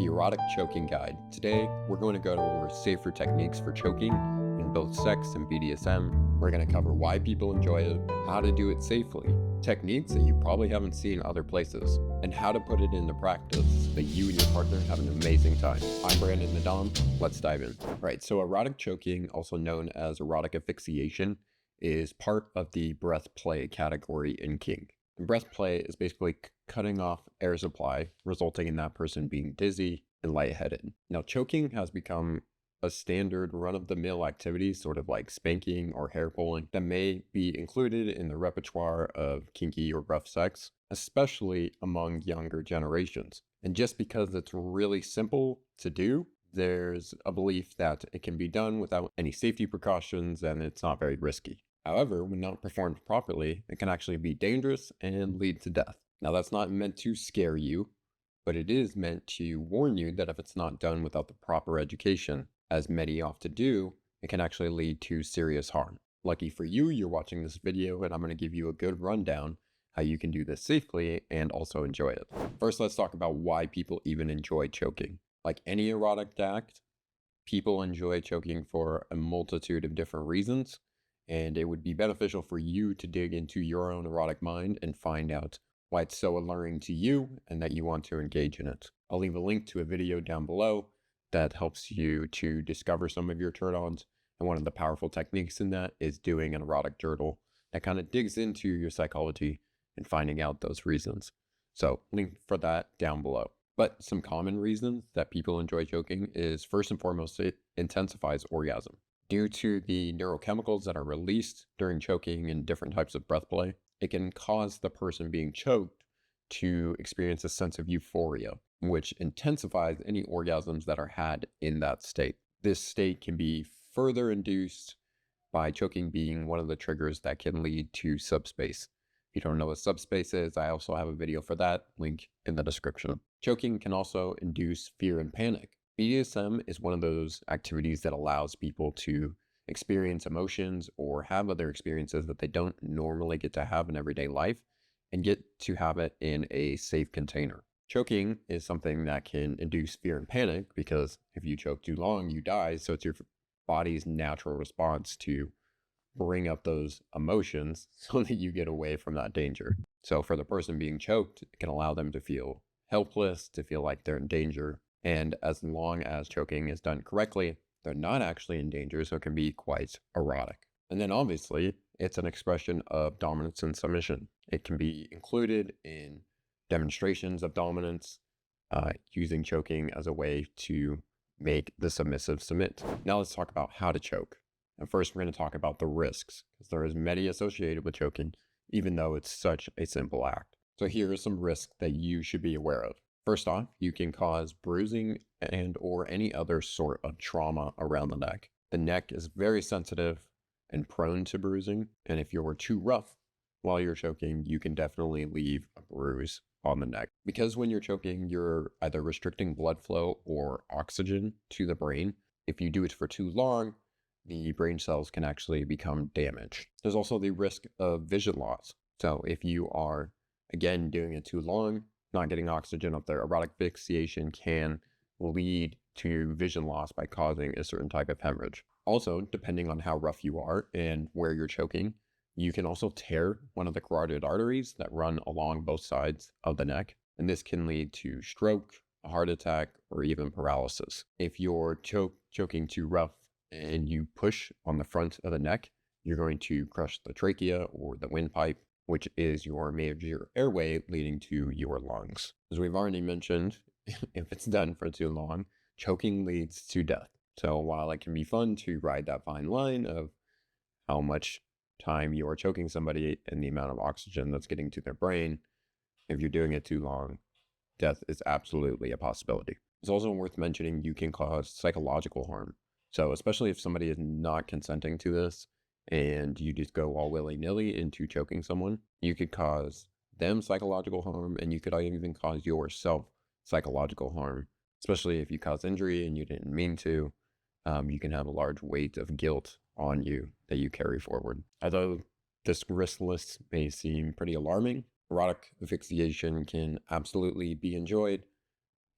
the Erotic Choking Guide. Today, we're going to go over safer techniques for choking in both sex and BDSM. We're going to cover why people enjoy it, how to do it safely, techniques that you probably haven't seen other places, and how to put it into practice so that you and your partner have an amazing time. I'm Brandon the Dom. Let's dive in. Right, so erotic choking, also known as erotic asphyxiation, is part of the breath play category in kink. And breath play is basically cutting off air supply, resulting in that person being dizzy and lightheaded. Now, choking has become a standard run-of-the-mill activity, sort of like spanking or hair pulling, that may be included in the repertoire of kinky or rough sex, especially among younger generations. And just because it's really simple to do, there's a belief that it can be done without any safety precautions and it's not very risky. However, when not performed properly, it can actually be dangerous and lead to death. Now, that's not meant to scare you, but it is meant to warn you that if it's not done without the proper education, as many often do, it can actually lead to serious harm. Lucky for you, you're watching this video, and I'm going to give you a good rundown how you can do this safely and also enjoy it. First, let's talk about why people even enjoy choking. Like any erotic act, people enjoy choking for a multitude of different reasons. And it would be beneficial for you to dig into your own erotic mind and find out why it's so alluring to you and that you want to engage in it. I'll leave a link to a video down below that helps you to discover some of your turn-ons. And one of the powerful techniques in that is doing an erotic journal that kind of digs into your psychology and finding out those reasons. So link for that down below. But some common reasons that people enjoy choking is, first and foremost, it intensifies orgasm. Due to the neurochemicals that are released during choking and different types of breath play, it can cause the person being choked to experience a sense of euphoria, which intensifies any orgasms that are had in that state. This state can be further induced by choking being one of the triggers that can lead to subspace. If you don't know what subspace is, I also have a video for that, link in the description. Choking can also induce fear and panic. BDSM is one of those activities that allows people to experience emotions or have other experiences that they don't normally get to have in everyday life and get to have it in a safe container. Choking is something that can induce fear and panic because if you choke too long, you die. So it's your body's natural response to bring up those emotions so that you get away from that danger. So for the person being choked, it can allow them to feel helpless, to feel like they're in danger. And as long as choking is done correctly, they're not actually in danger, so it can be quite erotic. And then obviously, it's an expression of dominance and submission. It can be included in demonstrations of dominance, using choking as a way to make the submissive submit. Now let's talk about how to choke. And first, we're going to talk about the risks, because there is many associated with choking, even though it's such a simple act. So here are some risks that you should be aware of. First off, you can cause bruising and or any other sort of trauma around the neck. The neck is very sensitive and prone to bruising, and if you're too rough while you're choking, you can definitely leave a bruise on the neck. Because when you're choking, you're either restricting blood flow or oxygen to the brain. If you do it for too long, the brain cells can actually become damaged. There's also the risk of vision loss. So if you are, again, doing it too long, not getting oxygen up there, erotic asphyxiation can lead to vision loss by causing a certain type of hemorrhage. Also, depending on how rough you are and where you're choking, you can also tear one of the carotid arteries that run along both sides of the neck, and this can lead to stroke, a heart attack, or even paralysis. If you're choking too rough and you push on the front of the neck, you're going to crush the trachea or the windpipe, which is your major airway leading to your lungs. As we've already mentioned, if it's done for too long, choking leads to death. So while it can be fun to ride that fine line of how much time you are choking somebody and the amount of oxygen that's getting to their brain, if you're doing it too long, death is absolutely a possibility. It's also worth mentioning you can cause psychological harm. So especially if somebody is not consenting to this, and you just go all willy-nilly into choking someone, you could cause them psychological harm, and you could even cause yourself psychological harm, especially if you cause injury and you didn't mean to. You can have a large weight of guilt on you that you carry forward. Although this risk list may seem pretty alarming, erotic asphyxiation can absolutely be enjoyed,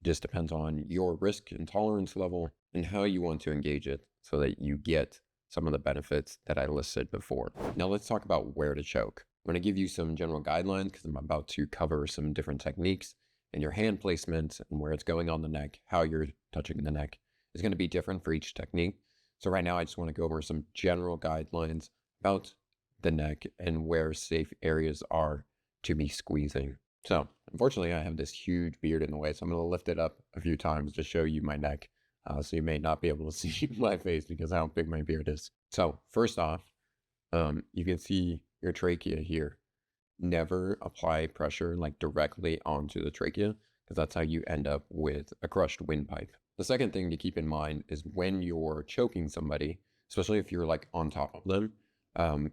Just depends on your risk and tolerance level and how you want to engage it so that you get some of the benefits that I listed before. Now let's talk about where to choke. I'm going to give you some general guidelines because I'm about to cover some different techniques, and your hand placement and where it's going on the neck, how you're touching the neck is going to be different for each technique. So right now I just want to go over some general guidelines about the neck and where safe areas are to be squeezing. So unfortunately I have this huge beard in the way, so I'm going to lift it up a few times to show you my neck. So you may not be able to see my face because of how big my beard is. So first off, you can see your trachea here. Never apply pressure like directly onto the trachea because that's how you end up with a crushed windpipe. The second thing to keep in mind is when you're choking somebody, especially if you're like on top of them,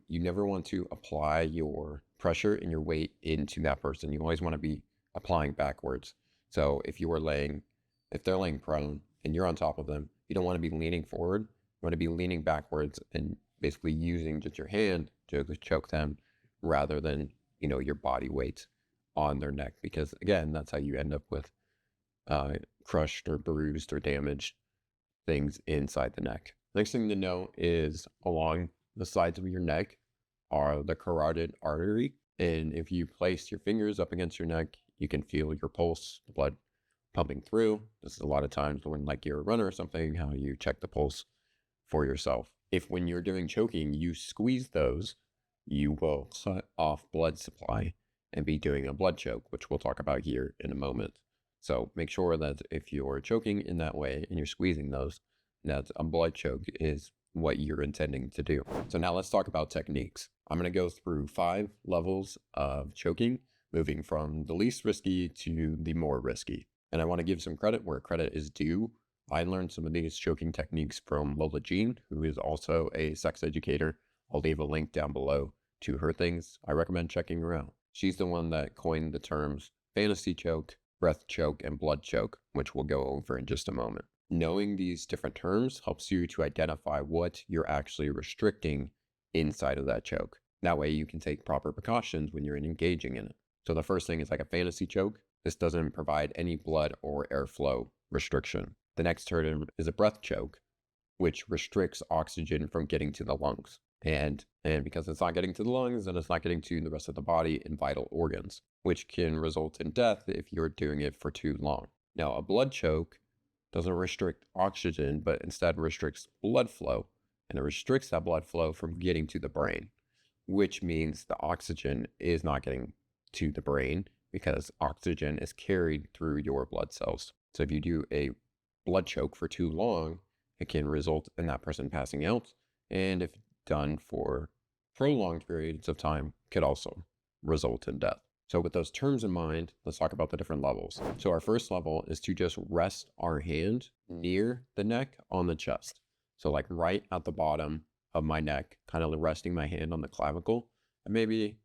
you never want to apply your pressure and your weight into that person. You always want to be applying backwards. So if they're laying prone and you're on top of them, you don't want to be leaning forward. You want to be leaning backwards and basically using just your hand to choke them rather than, your body weight on their neck. Because again, that's how you end up with crushed or bruised or damaged things inside the neck. Next thing to know is along the sides of your neck are the carotid artery. And if you place your fingers up against your neck, you can feel your pulse, the blood pumping through. This is a lot of times when like you're a runner or something, how you check the pulse for yourself. If when you're doing choking, you squeeze those, you will cut off blood supply and be doing a blood choke, which we'll talk about here in a moment. So make sure that if you're choking in that way and you're squeezing those, that a blood choke is what you're intending to do. So now let's talk about techniques. I'm going to go through 5 levels of choking, moving from the least risky to the more risky. And I want to give some credit where credit is due. I learned some of these choking techniques from Lola Jean, who is also a sex educator. I'll leave a link down below to her things. I recommend checking her out. She's the one that coined the terms fantasy choke, breath choke, and blood choke, which we'll go over in just a moment. Knowing these different terms helps you to identify what you're actually restricting inside of that choke. That way you can take proper precautions when you're engaging in it. So the first thing is like a fantasy choke. This doesn't provide any blood or airflow restriction. The next term is a breath choke, which restricts oxygen from getting to the lungs. And because it's not getting to the lungs, then it's not getting to the rest of the body and vital organs, which can result in death if you're doing it for too long. Now, a blood choke doesn't restrict oxygen, but instead restricts blood flow, and it restricts that blood flow from getting to the brain, which means the oxygen is not getting to the brain because oxygen is carried through your blood cells. So if you do a blood choke for too long, it can result in that person passing out, and if done for prolonged periods of time, could also result in death. So with those terms in mind, let's talk about the different levels. So our first level is to just rest our hand near the neck on the chest. So like right at the bottom of my neck, kind of resting my hand on the clavicle, and maybe,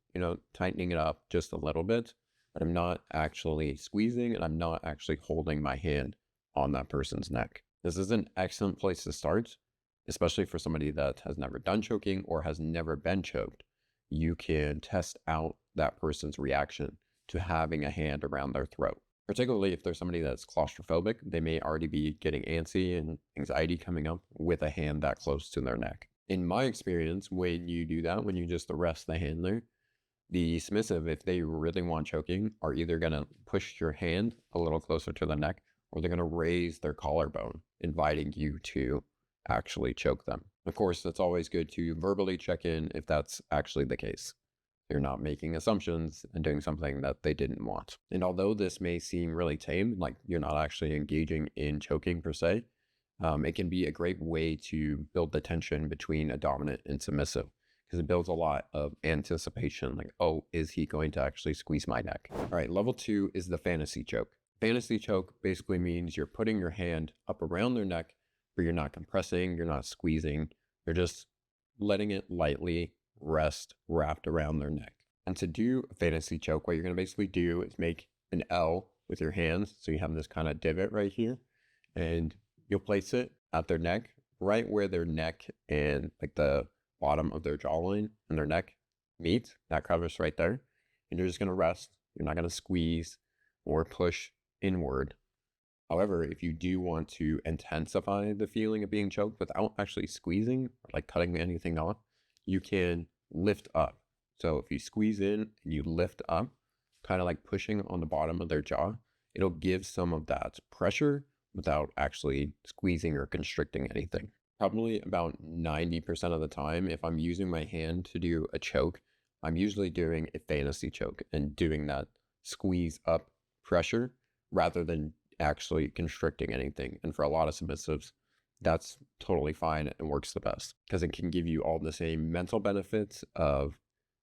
tightening it up just a little bit, but I'm not actually squeezing and I'm not actually holding my hand on that person's neck. This is an excellent place to start, especially for somebody that has never done choking or has never been choked. You can test out that person's reaction to having a hand around their throat. Particularly if there's somebody that's claustrophobic, they may already be getting antsy and anxiety coming up with a hand that close to their neck. In my experience, when you do that, when you just rest the hand there, the submissive, if they really want choking, are either going to push your hand a little closer to the neck, or they're going to raise their collarbone, inviting you to actually choke them. Of course, it's always good to verbally check in if that's actually the case. You're not making assumptions and doing something that they didn't want. And although this may seem really tame, like you're not actually engaging in choking per se, it can be a great way to build the tension between a dominant and submissive, because it builds a lot of anticipation, like, oh, is he going to actually squeeze my neck? All right, level 2 is the fantasy choke. Fantasy choke basically means you're putting your hand up around their neck, but you're not compressing, you're not squeezing, you're just letting it lightly rest wrapped around their neck. And to do a fantasy choke, what you're going to basically do is make an L with your hands. So you have this kind of divot right here, and you'll place it at their neck, right where their neck and like the bottom of their jawline and their neck meet. That crevice right there. And you're just going to rest. You're not going to squeeze or push inward. However, if you do want to intensify the feeling of being choked without actually squeezing or like cutting anything off, you can lift up. So if you squeeze in and you lift up, kind of like pushing on the bottom of their jaw, it'll give some of that pressure without actually squeezing or constricting anything. Probably about 90% of the time, if I'm using my hand to do a choke, I'm usually doing a fantasy choke and doing that squeeze up pressure rather than actually constricting anything. And for a lot of submissives, that's totally fine and works the best because it can give you all the same mental benefits of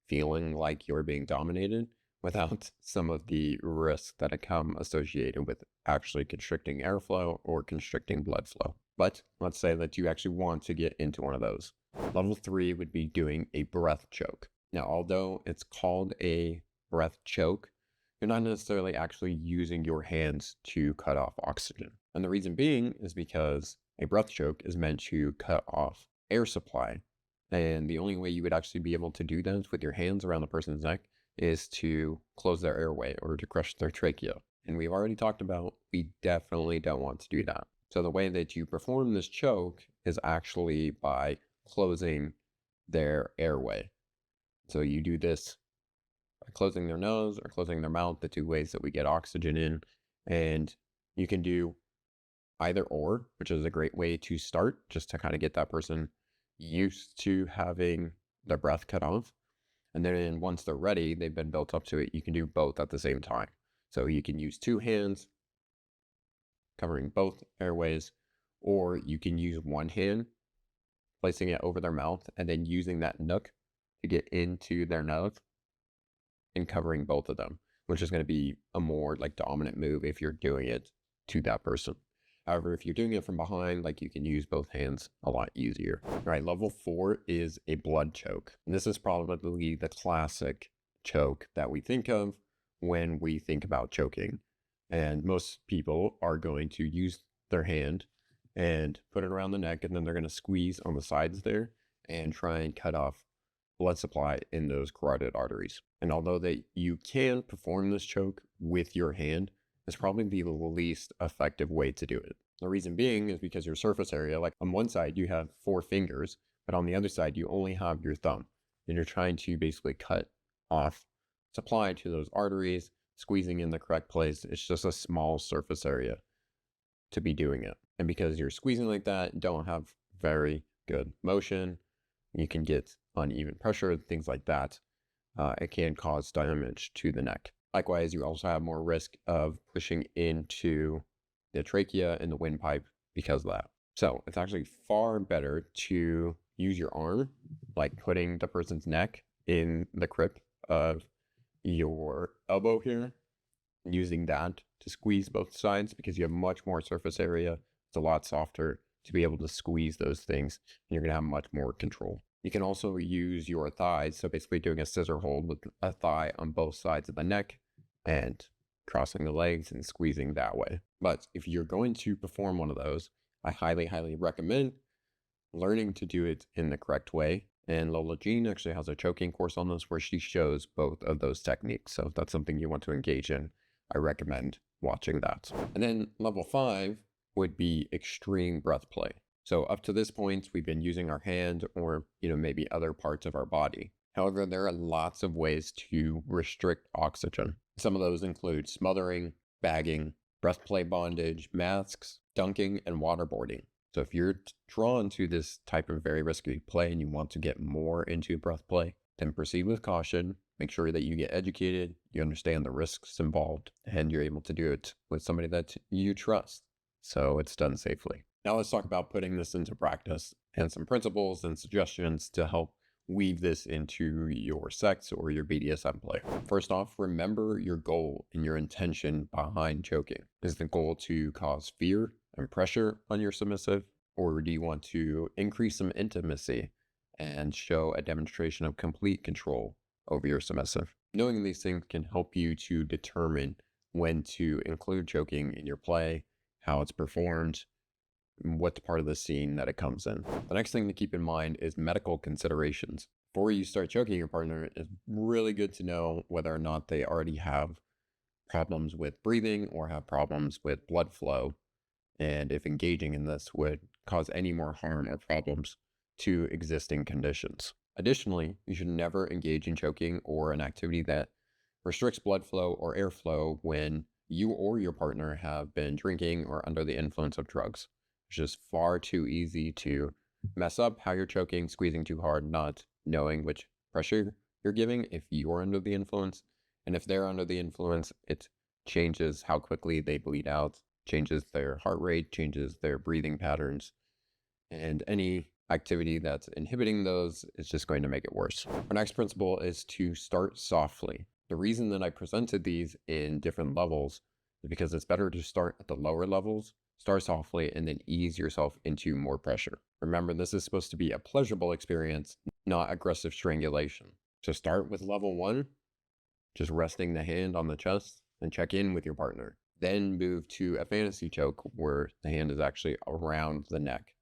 feeling like you're being dominated without some of the risks that come associated with actually constricting airflow or constricting blood flow. But let's say that you actually want to get into one of those. Level 3 would be doing a breath choke. Now, although it's called a breath choke, you're not necessarily actually using your hands to cut off oxygen. And the reason being is because a breath choke is meant to cut off air supply. And the only way you would actually be able to do that with your hands around the person's neck is to close their airway or to crush their trachea. And we've already talked about, we definitely don't want to do that. So the way that you perform this choke is actually by closing their airway. So you do this by closing their nose or closing their mouth, the two ways that we get oxygen in. And you can do either or, which is a great way to start, just to kind of get that person used to having their breath cut off. And then once they're ready, they've been built up to it, you can do both at the same time. So you can use two hands covering both airways, or you can use one hand, placing it over their mouth, and then using that nook to get into their nose and covering both of them, which is going to be a more like dominant move if you're doing it to that person. However, if you're doing it from behind, like you can use both hands a lot easier. All right, level 4 is a blood choke. And this is probably the classic choke that we think of when we think about choking. And most people are going to use their hand and put it around the neck, and then they're going to squeeze on the sides there and try and cut off blood supply in those carotid arteries. And although that you can perform this choke with your hand, it's probably the least effective way to do it. The reason being is because your surface area, like on one side you have 4 fingers, but on the other side you only have your thumb. And you're trying to basically cut off supply to those arteries, squeezing in the correct place. It's just a small surface area to be doing it. And because you're squeezing like that, don't have very good motion, you can get uneven pressure, things like that. It can cause damage to the neck. Likewise, you also have more risk of pushing into the trachea and the windpipe because of that. So it's actually far better to use your arm, like putting the person's neck in the grip of your elbow here, using that to squeeze both sides because you have much more surface area. It's a lot softer to be able to squeeze those things, and you're going to have much more control. You can also use your thighs, so basically doing a scissor hold with a thigh on both sides of the neck and crossing the legs and squeezing that way. But if you're going to perform one of those, I highly, highly recommend learning to do it in the correct way. And Lola Jean actually has a choking course on this where she shows both of those techniques. So if that's something you want to engage in, I recommend watching that. And then level 5 would be extreme breath play. So up to this point, we've been using our hand or, maybe other parts of our body. However, there are lots of ways to restrict oxygen. Some of those include smothering, bagging, breath play bondage, masks, dunking, and waterboarding. So if you're drawn to this type of very risky play and you want to get more into breath play, then proceed with caution. Make sure that you get educated, you understand the risks involved, and you're able to do it with somebody that you trust, so it's done safely. Now let's talk about putting this into practice and some principles and suggestions to help weave this into your sex or your BDSM play. First off, remember your goal and your intention behind choking. Is the goal to cause fear and pressure on your submissive, or do you want to increase some intimacy and show a demonstration of complete control over your submissive? Knowing these things can help you to determine when to include choking in your play, how it's performed, what part of the scene that it comes in. The next thing to keep in mind is medical considerations. Before you start choking your partner, it's really good to know whether or not they already have problems with breathing or have problems with blood flow, and if engaging in this would cause any more harm or problems to existing conditions. Additionally, you should never engage in choking or an activity that restricts blood flow or airflow when you or your partner have been drinking or under the influence of drugs. It's just far too easy to mess up how you're choking, squeezing too hard, not knowing which pressure you're giving if you're under the influence. And if they're under the influence, it changes how quickly they bleed out, changes their heart rate, changes their breathing patterns, and any activity that's inhibiting those is just going to make it worse. Our next principle is to start softly. The reason that I presented these in different levels is because it's better to start at the lower levels, start softly, and then ease yourself into more pressure. Remember, this is supposed to be a pleasurable experience, not aggressive strangulation. So start with level 1, just resting the hand on the chest, and check in with your partner. Then move to a fantasy choke where the hand is actually around the neck.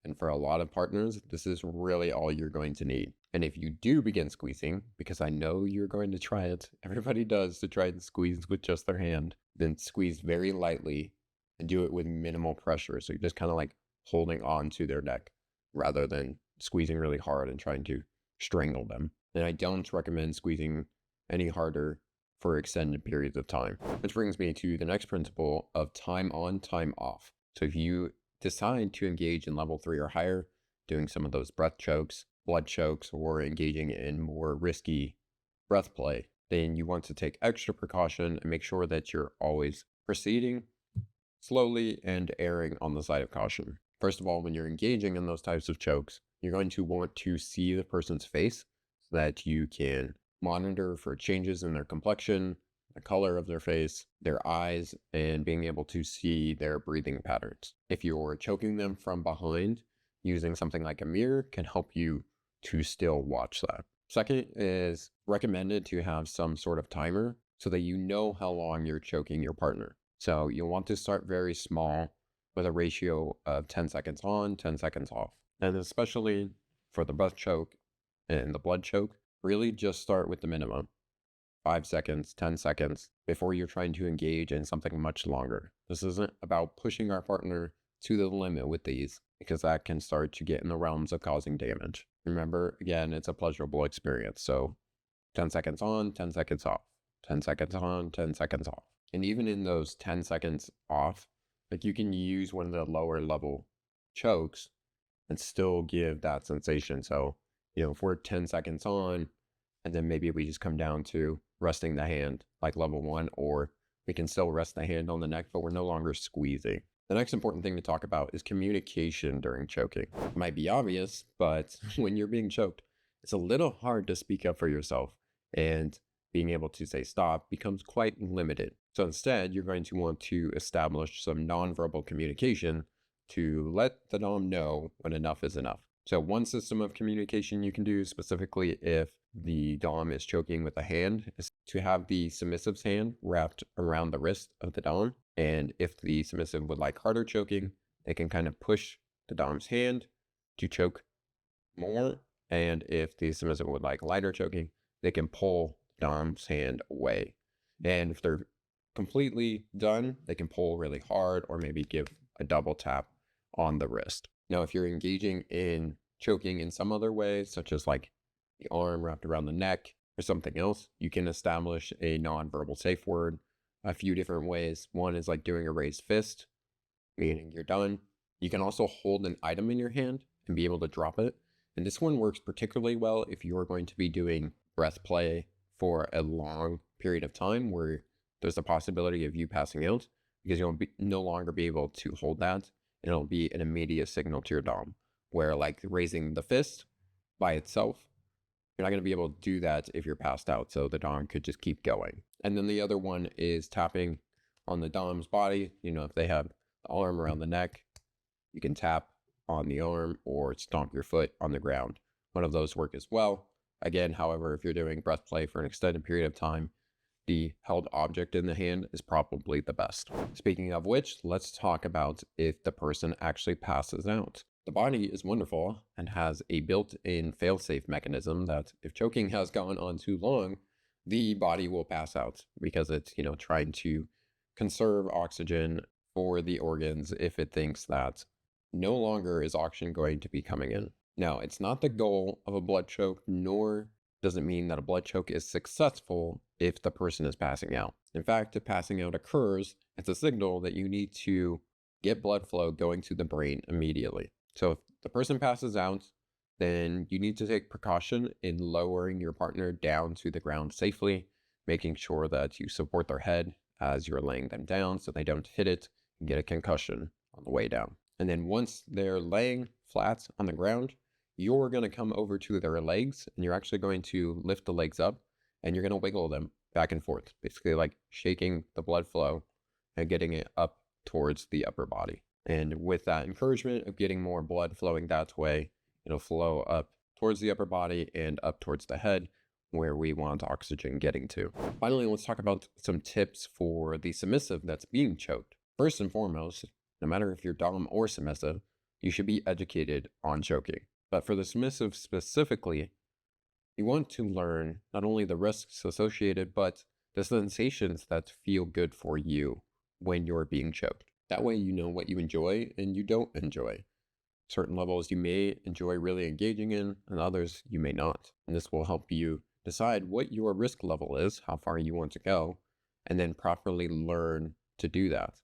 And for a lot of partners, this is really all you're going to need. And if you do begin squeezing, because I know you're going to try it, everybody does to try and squeeze with just their hand, then squeeze very lightly and do it with minimal pressure. So you're just kind of like holding on to their neck rather than squeezing really hard and trying to strangle them. And I don't recommend squeezing any harder for extended periods of time. Which brings me to the next principle of time on, time off. So if you decide to engage in level 3 or higher, doing some of those breath chokes, blood chokes, or engaging in more risky breath play, then you want to take extra precaution and make sure that you're always proceeding slowly and erring on the side of caution. First of all, when you're engaging in those types of chokes, you're going to want to see the person's face so that you can monitor for changes in their complexion, the color of their face, their eyes, and being able to see their breathing patterns. If you're choking them from behind, using something like a mirror can help you to still watch that. Second is recommended to have some sort of timer so that you know how long you're choking your partner. So you'll want to start very small with a ratio of 10 seconds on, 10 seconds off. And especially for the breath choke and the blood choke, really just start with the minimum. 5 seconds, 10 seconds before you're trying to engage in something much longer. This isn't about pushing our partner to the limit with these, because that can start to get in the realms of causing damage. Remember, again, it's a pleasurable experience. So 10 seconds on, 10 seconds off, 10 seconds on, 10 seconds off. And even in those 10 seconds off, like you can use one of the lower level chokes and still give that sensation. So, if we're 10 seconds on, and then maybe we just come down to resting the hand like level 1, or we can still rest the hand on the neck, but we're no longer squeezing. The next important thing to talk about is communication during choking. It might be obvious, but when you're being choked, it's a little hard to speak up for yourself, and being able to say stop becomes quite limited. So instead, you're going to want to establish some nonverbal communication to let the dom know when enough is enough. So one system of communication you can do, specifically if the dom is choking with a hand, is to have the submissive's hand wrapped around the wrist of the dom. And if the submissive would like harder choking, they can kind of push the dom's hand to choke more. And if the submissive would like lighter choking, they can pull the dom's hand away. And if they're completely done, they can pull really hard or maybe give a double tap on the wrist. Now, if you're engaging in choking in some other way, such as like the arm wrapped around the neck or something else, you can establish a nonverbal safe word a few different ways. One is like doing a raised fist, meaning you're done. You can also hold an item in your hand and be able to drop it. And this one works particularly well if you're going to be doing breath play for a long period of time where there's a possibility of you passing out, because you'll no longer be able to hold that. And it'll be an immediate signal to your dom, where like raising the fist by itself, you're not going to be able to do that if you're passed out. So the dom could just keep going. And then the other one is tapping on the dom's body. If they have the arm around the neck, you can tap on the arm or stomp your foot on the ground. One of those work as well. Again, however, if you're doing breath play for an extended period of time, the held object in the hand is probably the best. Speaking of which, let's talk about if the person actually passes out. The body is wonderful and has a built-in fail-safe mechanism that if choking has gone on too long, the body will pass out because it's, trying to conserve oxygen for the organs if it thinks that no longer is oxygen going to be coming in. Now, it's not the goal of a blood choke, nor does it mean that a blood choke is successful if the person is passing out. In fact, if passing out occurs, it's a signal that you need to get blood flow going to the brain immediately. So if the person passes out, then you need to take precaution in lowering your partner down to the ground safely, making sure that you support their head as you're laying them down so they don't hit it and get a concussion on the way down. And then once they're laying flat on the ground, you're going to come over to their legs and you're actually going to lift the legs up and you're going to wiggle them back and forth, basically like shaking the blood flow and getting it up towards the upper body. And with that encouragement of getting more blood flowing that way, it'll flow up towards the upper body and up towards the head where we want oxygen getting to. Finally, let's talk about some tips for the submissive that's being choked. First and foremost, no matter if you're dom or submissive, you should be educated on choking. But for the submissive specifically, you want to learn not only the risks associated, but the sensations that feel good for you when you're being choked. That way you know what you enjoy and you don't enjoy. Certain levels you may enjoy really engaging in, and others you may not. And this will help you decide what your risk level is, how far you want to go, and then properly learn to do that.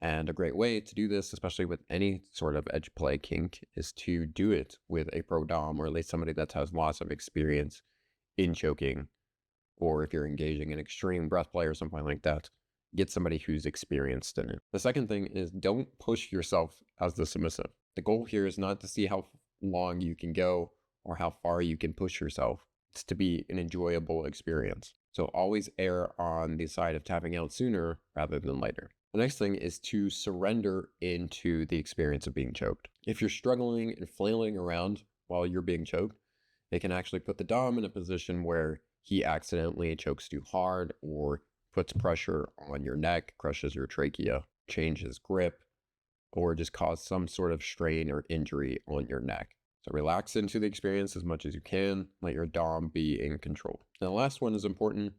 And a great way to do this, especially with any sort of edge play kink, is to do it with a pro dom, or at least somebody that has lots of experience in choking. Or if you're engaging in extreme breath play or something like that, get somebody who's experienced in it. The second thing is don't push yourself as the submissive. The goal here is not to see how long you can go or how far you can push yourself. It's to be an enjoyable experience. So always err on the side of tapping out sooner rather than later. The next thing is to surrender into the experience of being choked. If you're struggling and flailing around while you're being choked, it can actually put the dom in a position where he accidentally chokes too hard or puts pressure on your neck, crushes your trachea, changes grip, or just cause some sort of strain or injury on your neck. So relax into the experience as much as you can. Let your dom be in control. And the last one is important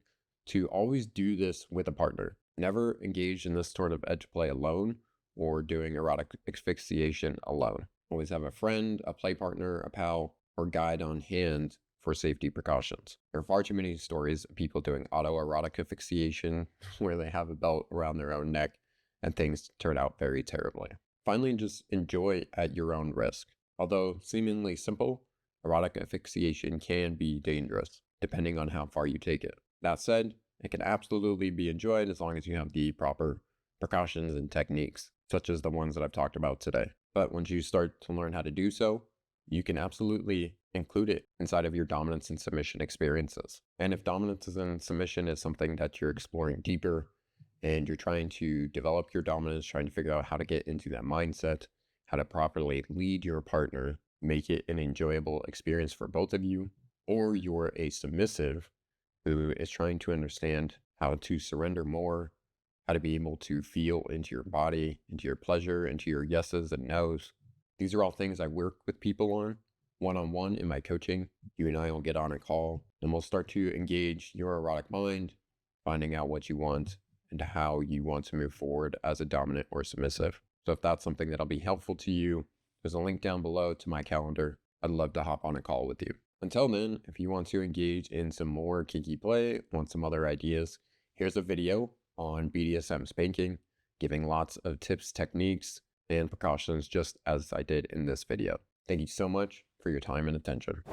to always do this with a partner. Never engage in this sort of edge play alone or doing erotic asphyxiation alone. Always have a friend, a play partner, a pal, or guide on hand for safety precautions. There are far too many stories of people doing autoerotic asphyxiation where they have a belt around their own neck and things turn out very terribly. Finally, just enjoy at your own risk. Although seemingly simple, erotic asphyxiation can be dangerous, depending on how far you take it. That said, it can absolutely be enjoyed as long as you have the proper precautions and techniques, such as the ones that I've talked about today. But once you start to learn how to do so, you can absolutely include it inside of your dominance and submission experiences. And if dominance and submission is something that you're exploring deeper, and you're trying to develop your dominance, trying to figure out how to get into that mindset, how to properly lead your partner, make it an enjoyable experience for both of you, or you're a submissive who is trying to understand how to surrender more, how to be able to feel into your body, into your pleasure, into your yeses and nos. These are all things I work with people on one-on-one in my coaching. You and I will get on a call and we'll start to engage your erotic mind, finding out what you want and how you want to move forward as a dominant or submissive. So if that's something that'll be helpful to you, there's a link down below to my calendar. I'd love to hop on a call with you. Until then, if you want to engage in some more kinky play, want some other ideas, here's a video on BDSM spanking, giving lots of tips, techniques, and precautions just as I did in this video. Thank you so much for your time and attention.